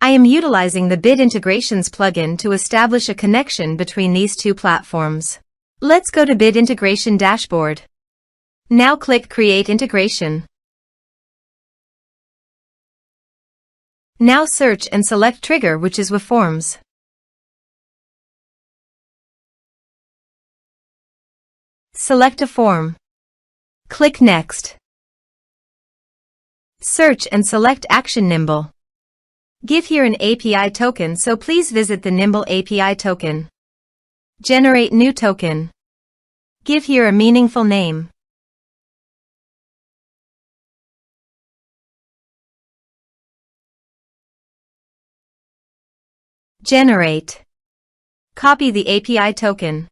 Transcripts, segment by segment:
I am utilizing the Bit Integrations plugin to establish a connection between these two platforms. Let's go to Bit Integration Dashboard. Now click Create Integration. Now search and select Trigger, which is weForms. Select a form. Click Next. Search and select Action Nimble. Give here an API token, so please visit the Nimble API token. Generate new token. Give here a meaningful name. Generate. Copy the API token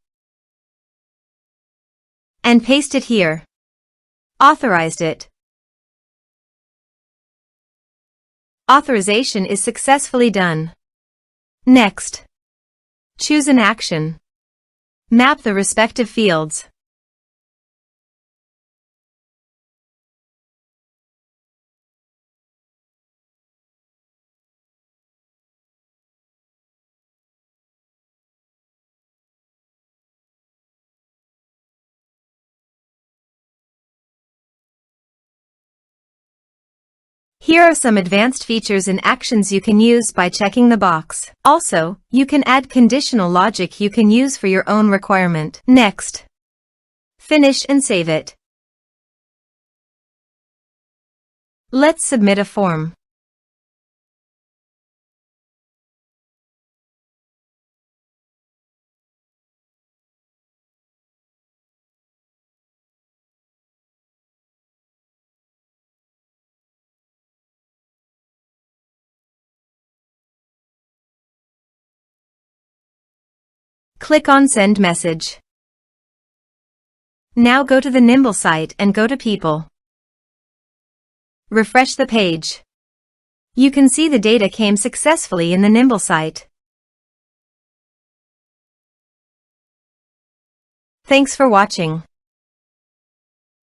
and paste it here. Authorized it. Authorization is successfully done. Next. Choose an action. Map the respective fields. Here are some advanced features and actions you can use by checking the box. Also, you can add conditional logic you can use for your own requirement. Next. Finish and save it. Let's submit a form. Click on Send Message. Now go to the Nimble site and go to People. Refresh the page. You can see the data came successfully in the Nimble site. Thanks for watching.